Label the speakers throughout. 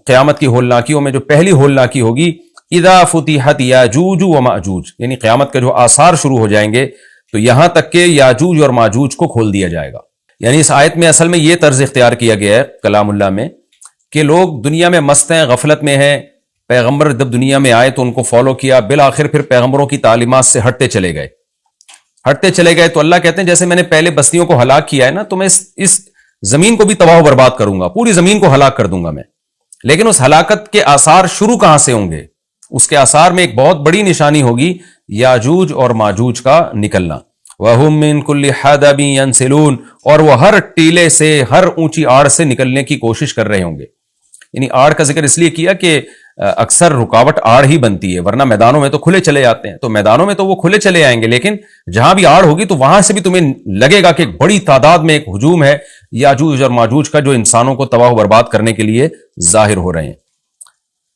Speaker 1: قیامت کی ہولناکیوں میں جو پہلی ہولناکی ہوگی اذا فتحت یاجوج و ماجوج، یعنی قیامت کے جو آثار شروع ہو جائیں گے تو یہاں تک کہ یاجوج اور ماجوج کو کھول دیا جائے گا۔ یعنی اس آیت میں اصل میں یہ طرز اختیار کیا گیا ہے کلام اللہ میں کہ لوگ دنیا میں مست ہیں، غفلت میں ہیں، پیغمبر جب دنیا میں آئے تو ان کو فالو کیا، بالآخر پھر پیغمبروں کی تعلیمات سے ہٹتے چلے گئے تو اللہ کہتے ہیں جیسے میں نے پہلے بستیوں کو ہلاک کیا ہے نا، تو میں اس زمین کو بھی تباہ و برباد کروں گا، پوری زمین کو ہلاک کر دوں گا میں۔ لیکن اس ہلاکت کے آثار شروع کہاں سے ہوں گے؟ اس کے آثار میں ایک بہت بڑی نشانی ہوگی یاجوج اور ماجوج کا نکلنا۔ وَهُم مِّن كُلِّ حَدَبٍ يَنْسِلُونَ، اور وہ ہر ٹیلے سے، ہر اونچی آڑ سے نکلنے کی کوشش کر رہے ہوں گے۔ یعنی آڑ کا ذکر اس لیے کیا کہ اکثر رکاوٹ آڑ ہی بنتی ہے، ورنہ میدانوں میں تو کھلے چلے جاتے ہیں، تو میدانوں میں تو وہ کھلے چلے آئیں گے، لیکن جہاں بھی آڑ ہوگی تو وہاں سے بھی تمہیں لگے گا کہ ایک بڑی تعداد میں ایک ہجوم ہے یاجوج اور ماجوج کا، جو انسانوں کو تباہ و برباد کرنے کے لیے ظاہر ہو رہے ہیں۔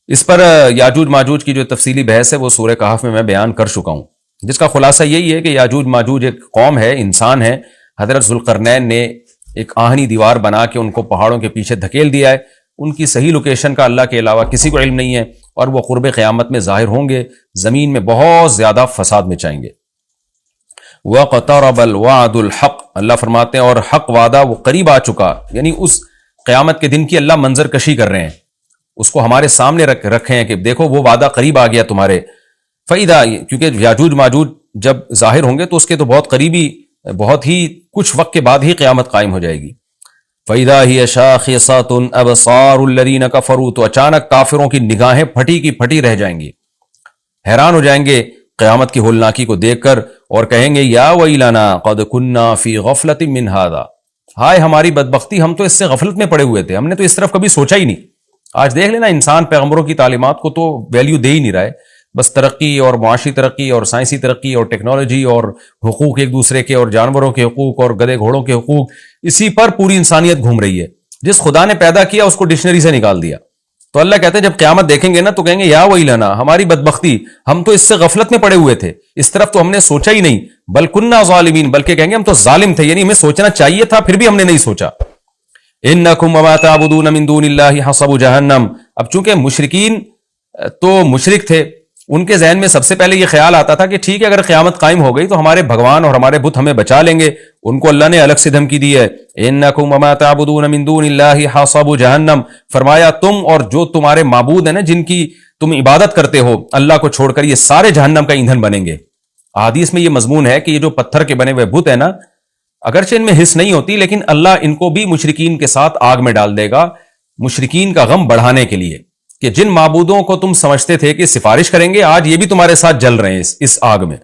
Speaker 1: اس پر یاجوج ماجوج کی جو تفصیلی بحث ہے وہ سورہ کہف میں میں بیان کر چکا ہوں، جس کا خلاصہ یہی ہے کہ یاجوج ماجوج ایک قوم ہے، انسان ہے۔ حضرت ذوالقرنین نے ایک آہنی دیوار بنا کے ان کو پہاڑوں کے پیچھے دھکیل دیا ہے۔ ان کی صحیح لوکیشن کا اللہ کے علاوہ کسی کو علم نہیں ہے، اور وہ قرب قیامت میں ظاہر ہوں گے، زمین میں بہت زیادہ فساد مچائیں گے۔ وَاقْتَرَبَ الْوَعْدُ الْحَقُّ، اللہ فرماتے ہیں اور حق وعدہ وہ قریب آ چکا، یعنی اس قیامت کے دن کی اللہ منظر کشی کر رہے ہیں، اس کو ہمارے سامنے رکھے ہیں کہ دیکھو وہ وعدہ قریب آ گیا تمہارے۔ فَإِذَا، کیونکہ یاجوج ماجوج جب ظاہر ہوں گے تو اس کے تو بہت قریبی، بہت ہی کچھ وقت کے بعد ہی قیامت قائم ہو جائے گی۔ فَإِذَا هِيَ شَاخِصَةٌ أَبْصَارُ الَّذِينَ كَفَرُوا، تو اچانک کافروں کی نگاہیں پھٹی کی پھٹی رہ جائیں گی، حیران ہو جائیں گے قیامت کی ہولناکی کو دیکھ کر، اور کہیں گے یا ویلنا قد كنا فی غفلۃ من هذا، ہائے ہماری بدبختی، ہم تو اس سے غفلت میں پڑے ہوئے تھے، ہم نے تو اس طرف کبھی سوچا ہی نہیں۔ آج دیکھ لینا انسان پیغمبروں کی تعلیمات کو تو ویلیو دے ہی نہیں رہا ہے، بس ترقی اور معاشی ترقی اور سائنسی ترقی اور ٹیکنالوجی اور حقوق ایک دوسرے کے اور جانوروں کے حقوق اور گدھے گھوڑوں کے حقوق، اسی پر پوری انسانیت گھوم رہی ہے۔ جس خدا نے پیدا کیا اس کو ڈکشنری سے نکال دیا۔ تو اللہ کہتے ہیں جب قیامت دیکھیں گے نا تو کہیں گے یا ویلنا، ہماری بدبختی، ہم تو اس سے غفلت میں پڑے ہوئے تھے، اس طرف تو ہم نے سوچا ہی نہیں، بل کننا ظالمین، بلکہ کہیں گے ہم تو ظالم تھے، یعنی ہمیں سوچنا چاہیے تھا پھر بھی ہم نے نہیں سوچا۔ انکم وما تعبدون من دون اللہ حصب جہنم، اب چونکہ مشرکین تو مشرک تھے، ان کے ذہن میں سب سے پہلے یہ خیال آتا تھا کہ ٹھیک ہے اگر قیامت قائم ہو گئی تو ہمارے بھگوان اور ہمارے بت ہمیں بچا لیں گے، ان کو اللہ نے الگ سے دھمکی دی ہے، انکم وما تعبدون من دون اللہ حصب جہنم، فرمایا تم اور جو تمہارے معبود ہیں نا، جن کی تم عبادت کرتے ہو اللہ کو چھوڑ کر، یہ سارے جہنم کا ایندھن بنیں گے۔ احادیث میں یہ مضمون ہے کہ یہ جو پتھر کے بنے ہوئے بت ہیں نا، اگرچہ ان میں حس نہیں ہوتی لیکن اللہ ان کو بھی مشرکین کے ساتھ آگ میں ڈال دے گا، مشرکین کا غم بڑھانے کے لیے، کہ جن معبودوں کو تم سمجھتے تھے کہ سفارش کریں گے، آج یہ بھی تمہارے ساتھ جل رہے ہیں اس آگ میں۔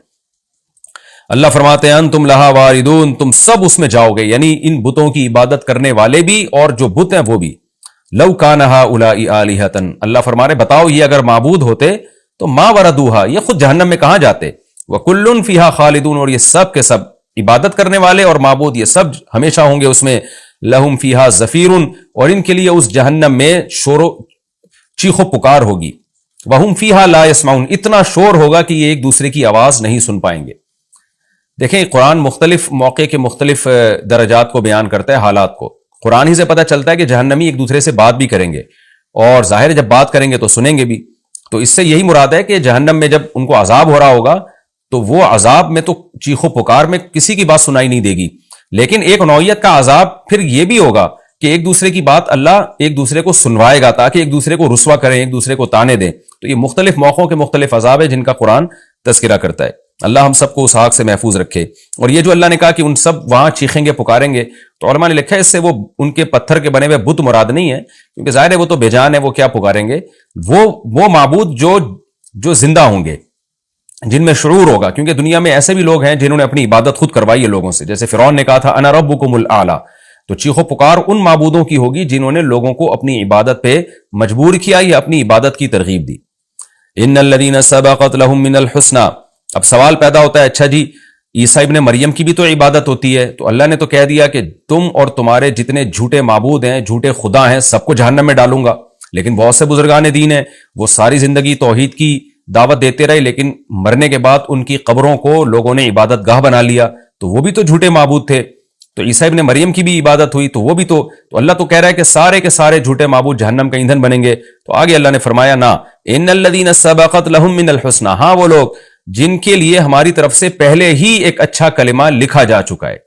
Speaker 1: اللہ فرماتے ہیں انتم لہا واردون، تم سب اس میں جاؤ گے، یعنی ان بتوں کی عبادت کرنے والے بھی اور جو بت ہیں وہ بھی۔ لو کان ہؤلاء آلہۃ، اللہ فرما رہے بتاؤ یہ اگر معبود ہوتے تو ما وردوہا، یہ خود جہنم میں کہاں جاتے، وکل فیہا خالدون، اور یہ سب کے سب عبادت کرنے والے اور معبود یہ سب ہمیشہ ہوں گے اس میں۔ لہم فیہا زفیر، اور ان کے لیے اس جہنم میں شور و چیخ و پکار ہوگی۔ وہم فیہا لا یسمعون، اتنا شور ہوگا کہ یہ ایک دوسرے کی آواز نہیں سن پائیں گے۔ دیکھیں قرآن مختلف موقع کے مختلف درجات کو بیان کرتا ہے، حالات کو۔ قرآن ہی سے پتہ چلتا ہے کہ جہنمی ایک دوسرے سے بات بھی کریں گے، اور ظاہر جب بات کریں گے تو سنیں گے بھی، تو اس سے یہی مراد ہے کہ جہنم میں جب ان کو عذاب ہو رہا ہوگا تو وہ عذاب میں تو چیخ و پکار میں کسی کی بات سنائی نہیں دے گی، لیکن ایک نوعیت کا عذاب پھر یہ بھی ہوگا کہ ایک دوسرے کی بات اللہ ایک دوسرے کو سنوائے گا تاکہ ایک دوسرے کو رسوا کریں، ایک دوسرے کو تانے دیں۔ تو یہ مختلف موقعوں کے مختلف عذاب ہے جن کا قرآن تذکرہ کرتا ہے۔ اللہ ہم سب کو اس آگ سے محفوظ رکھے۔ اور یہ جو اللہ نے کہا کہ ان سب وہاں چیخیں گے پکاریں گے، تو علماء نے لکھا ہے اس سے وہ ان کے پتھر کے بنے ہوئے بت مراد نہیں ہے، کیونکہ ظاہر ہے وہ تو بے جان ہے، وہ کیا پکاریں گے، وہ معبود جو زندہ ہوں گے، جن میں شعور ہوگا، کیونکہ دنیا میں ایسے بھی لوگ ہیں جنہوں نے اپنی عبادت خود کروائی ہے لوگوں سے، جیسے فرعون نے کہا تھا انا ربکم الاعلی، تو چیخ و پکار ان معبودوں کی ہوگی جنہوں نے لوگوں کو اپنی عبادت پہ مجبور کیا یا اپنی عبادت کی ترغیب دی۔ ان الذین سبقت لهم من الحسنى، اب سوال پیدا ہوتا ہے اچھا جی عیسیٰ ابن مریم کی بھی تو عبادت ہوتی ہے، تو اللہ نے تو کہہ دیا کہ تم اور تمہارے جتنے جھوٹے معبود ہیں، جھوٹے خدا ہیں، سب کو جہنم میں ڈالوں گا، لیکن بہت سے بزرگان دین ہیں وہ ساری زندگی توحید کی دعوت دیتے رہے، لیکن مرنے کے بعد ان کی قبروں کو لوگوں نے عبادت گاہ بنا لیا، تو وہ بھی تو جھوٹے معبود تھے۔ تو عیسیٰ ابن مریم کی بھی عبادت ہوئی، تو وہ بھی تو اللہ تو کہہ رہا ہے کہ سارے کے سارے جھوٹے معبود جہنم کا ایندھن بنیں گے. تو آگے اللہ نے فرمایا نا ان الذین سبقت لہم من الحسنی، ہاں وہ لوگ جن کے لیے ہماری طرف سے پہلے ہی ایک اچھا کلمہ لکھا جا چکا ہے.